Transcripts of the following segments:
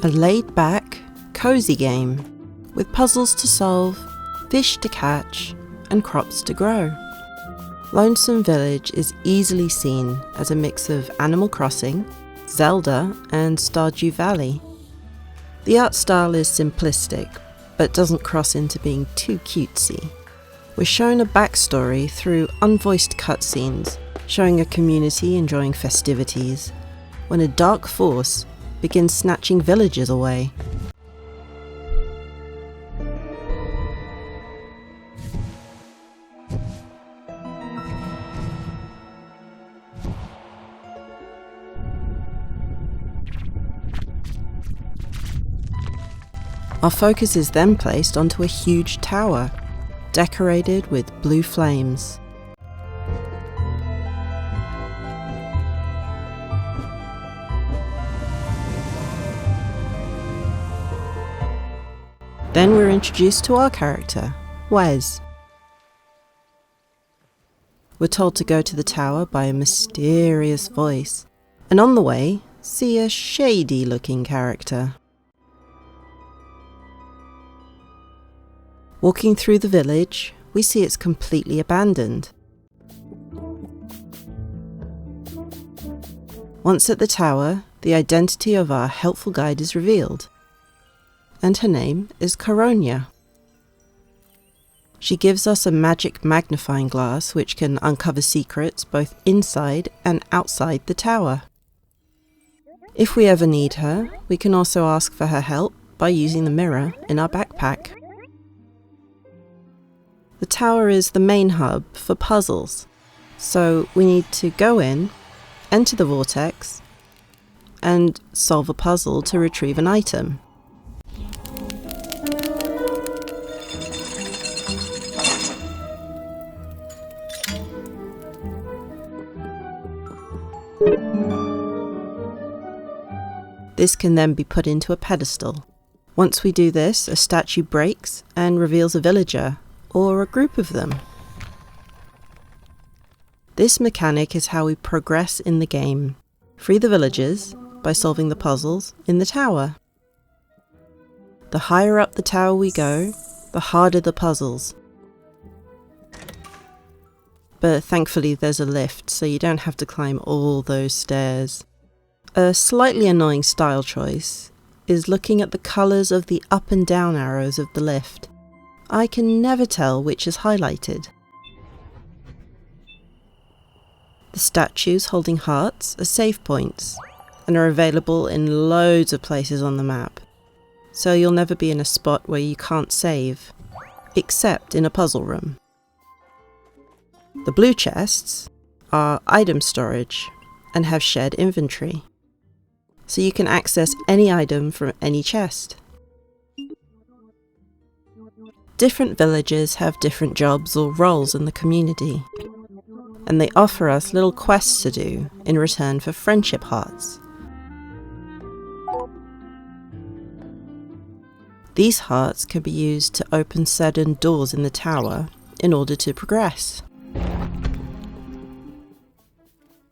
A laid-back, cosy game with puzzles to solve, fish to catch, and crops to grow. Lonesome Village is easily seen as a mix of Animal Crossing, Zelda, and Stardew Valley. The art style is simplistic, but doesn't cross into being too cutesy. We're shown a backstory through unvoiced cutscenes, showing a community enjoying festivities, when a dark force begins snatching villagers away. Our focus is then placed onto a huge tower, decorated with blue flames. Then we're introduced to our character, Wes. We're told to go to the tower by a mysterious voice, and on the way, see a shady-looking character. Walking through the village, we see it's completely abandoned. Once at the tower, the identity of our helpful guide is revealed, and her name is Coronia. She gives us a magic magnifying glass which can uncover secrets both inside and outside the tower. If we ever need her, we can also ask for her help by using the mirror in our backpack. The tower is the main hub for puzzles, so we need to go in, enter the vortex, and solve a puzzle to retrieve an item. This can then be put into a pedestal. Once we do this, a statue breaks and reveals a villager, or a group of them. This mechanic is how we progress in the game. Free the villagers by solving the puzzles in the tower. The higher up the tower we go, the harder the puzzles. But thankfully there's a lift, so you don't have to climb all those stairs. A slightly annoying style choice is looking at the colours of the up and down arrows of the lift. I can never tell which is highlighted. The statues holding hearts are save points and are available in loads of places on the map, so you'll never be in a spot where you can't save, except in a puzzle room. The blue chests are item storage and have shared inventory, so you can access any item from any chest. Different villages have different jobs or roles in the community, and they offer us little quests to do in return for friendship hearts. These hearts can be used to open certain doors in the tower in order to progress.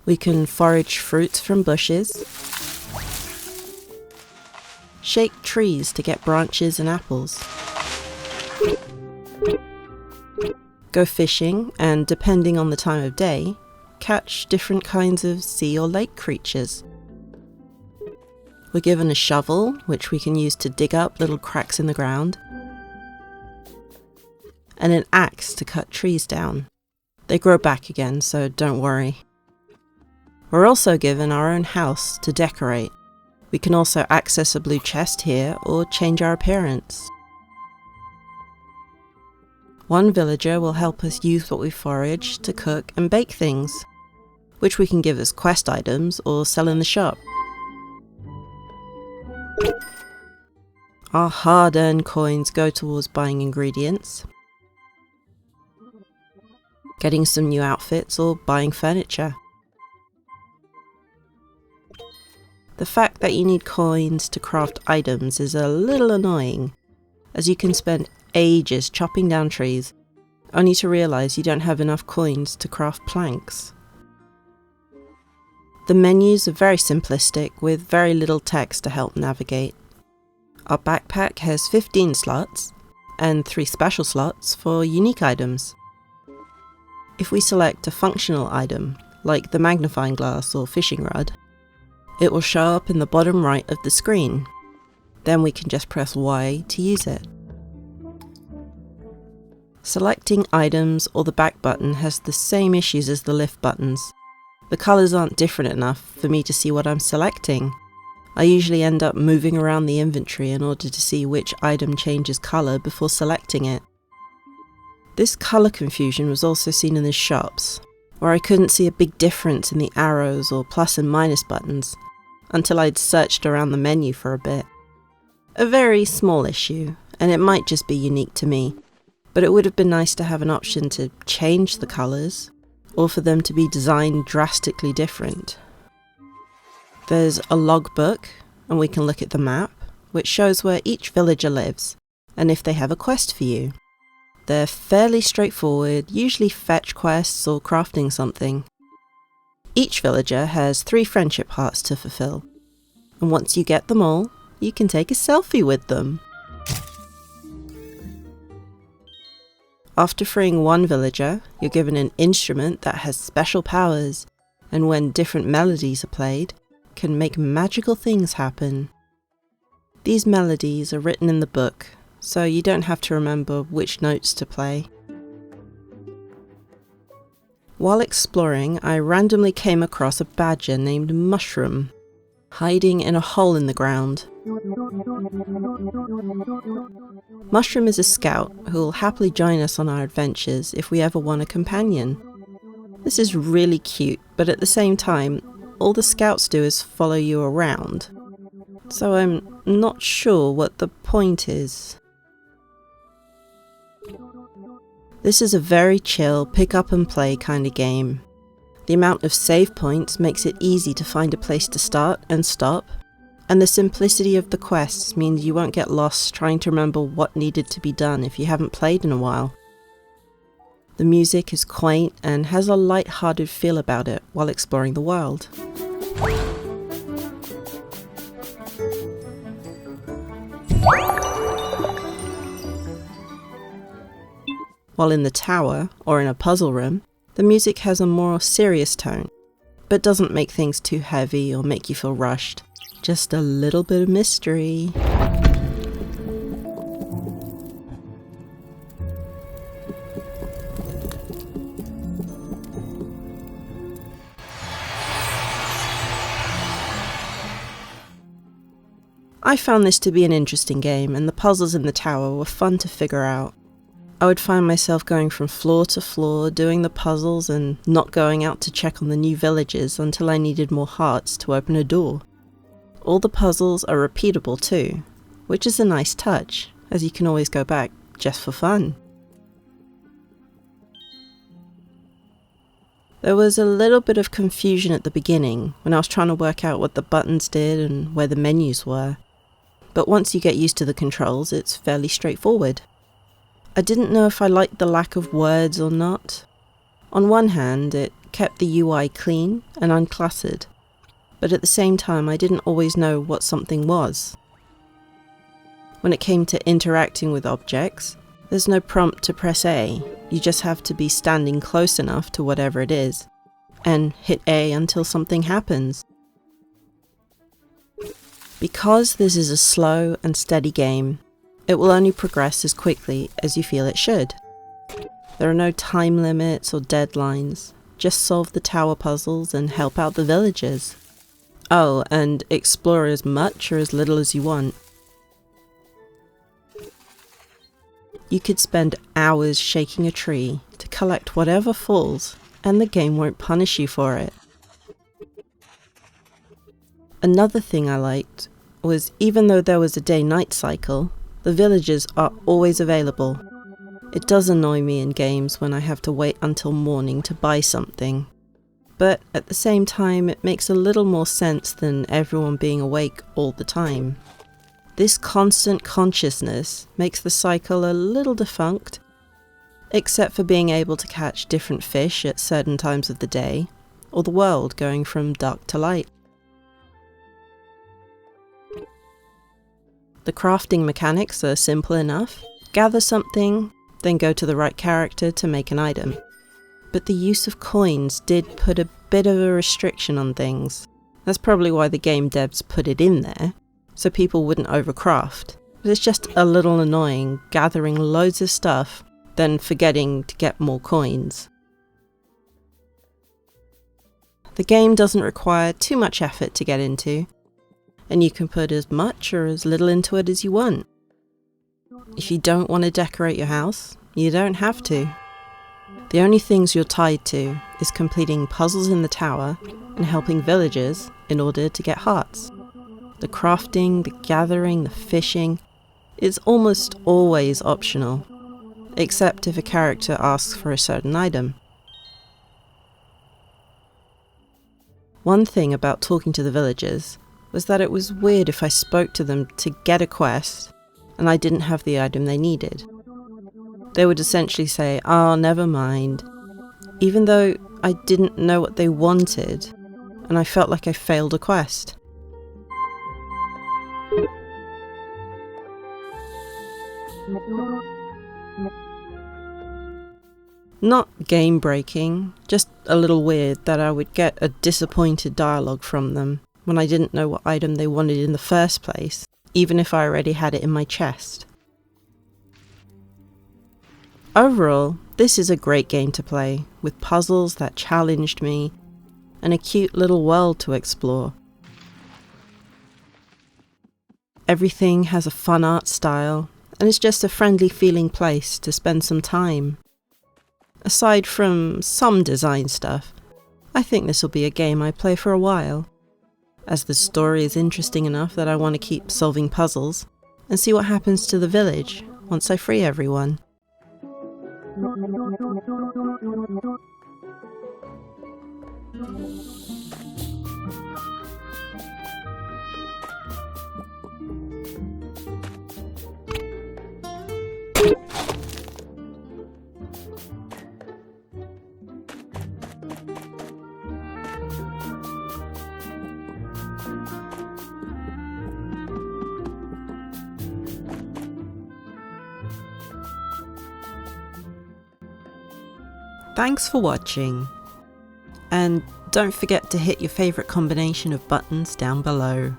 We can forage fruits from bushes, shake trees to get branches and apples, go fishing, and depending on the time of day, catch different kinds of sea or lake creatures. We're given a shovel, which we can use to dig up little cracks in the ground, and an axe to cut trees down. They grow back again, so don't worry. We're also given our own house to decorate. We can also access a blue chest here or change our appearance. One villager will help us use what we forage to cook and bake things, which we can give as quest items or sell in the shop. Our hard-earned coins go towards buying ingredients, getting some new outfits, or buying furniture. The fact that you need coins to craft items is a little annoying, as you can spend ages chopping down trees, only to realise you don't have enough coins to craft planks. The menus are very simplistic, with very little text to help navigate. Our backpack has 15 slots, and 3 special slots for unique items. If we select a functional item, like the magnifying glass or fishing rod, it will show up in the bottom right of the screen. Then we can just press Y to use it. Selecting items or the back button has the same issues as the lift buttons. The colours aren't different enough for me to see what I'm selecting. I usually end up moving around the inventory in order to see which item changes colour before selecting it. This colour confusion was also seen in the shops, where I couldn't see a big difference in the arrows or plus and minus buttons until I'd searched around the menu for a bit. A very small issue, and it might just be unique to me, but it would have been nice to have an option to change the colours, or for them to be designed drastically different. There's a logbook, and we can look at the map, which shows where each villager lives, and if they have a quest for you. They're fairly straightforward, usually fetch quests or crafting something. Each villager has 3 friendship hearts to fulfill, and once you get them all, you can take a selfie with them. After freeing one villager, you're given an instrument that has special powers, and when different melodies are played, can make magical things happen. These melodies are written in the book, so you don't have to remember which notes to play. While exploring, I randomly came across a badger named Mushroom, hiding in a hole in the ground. Mushroom is a scout who will happily join us on our adventures if we ever want a companion. This is really cute, but at the same time, all the scouts do is follow you around. So I'm not sure what the point is. This is a very chill, pick up and play kind of game. The amount of save points makes it easy to find a place to start and stop, and the simplicity of the quests means you won't get lost trying to remember what needed to be done if you haven't played in a while. The music is quaint and has a light-hearted feel about it while exploring the world. While in the tower, or in a puzzle room, the music has a more serious tone, but doesn't make things too heavy or make you feel rushed. Just a little bit of mystery. I found this to be an interesting game, and the puzzles in the tower were fun to figure out. I would find myself going from floor to floor, doing the puzzles and not going out to check on the new villages until I needed more hearts to open a door. All the puzzles are repeatable too, which is a nice touch, as you can always go back just for fun. There was a little bit of confusion at the beginning when I was trying to work out what the buttons did and where the menus were, but once you get used to the controls, it's fairly straightforward. I didn't know if I liked the lack of words or not. On one hand, it kept the UI clean and uncluttered, but at the same time I didn't always know what something was. When it came to interacting with objects, there's no prompt to press A, you just have to be standing close enough to whatever it is, and hit A until something happens. Because this is a slow and steady game, it will only progress as quickly as you feel it should. There are no time limits or deadlines, just solve the tower puzzles and help out the villagers. Oh, and explore as much or as little as you want. You could spend hours shaking a tree to collect whatever falls, and the game won't punish you for it. Another thing I liked was, even though there was a day-night cycle, the villagers are always available. It does annoy me in games when I have to wait until morning to buy something. But at the same time, it makes a little more sense than everyone being awake all the time. This constant consciousness makes the cycle a little defunct, except for being able to catch different fish at certain times of the day, or the world going from dark to light. The crafting mechanics are simple enough. Gather something, then go to the right character to make an item. But the use of coins did put a bit of a restriction on things. That's probably why the game devs put it in there, so people wouldn't overcraft. But it's just a little annoying gathering loads of stuff, then forgetting to get more coins. The game doesn't require too much effort to get into, and you can put as much or as little into it as you want. If you don't want to decorate your house, you don't have to. The only things you're tied to is completing puzzles in the tower and helping villagers in order to get hearts. The crafting, the gathering, the fishing is almost always optional, except if a character asks for a certain item. One thing about talking to the villagers was that it was weird if I spoke to them to get a quest and I didn't have the item they needed. They would essentially say, "Oh, never mind," even though I didn't know what they wanted and I felt like I failed a quest. Not game breaking, just a little weird that I would get a disappointed dialogue from them when I didn't know what item they wanted in the first place, even if I already had it in my chest. Overall, this is a great game to play, with puzzles that challenged me and a cute little world to explore. Everything has a fun art style, and it's just a friendly feeling place to spend some time. Aside from some design stuff, I think this will be a game I play for a while, as the story is interesting enough that I want to keep solving puzzles and see what happens to the village once I free everyone. Thanks for watching, and don't forget to hit your favourite combination of buttons down below.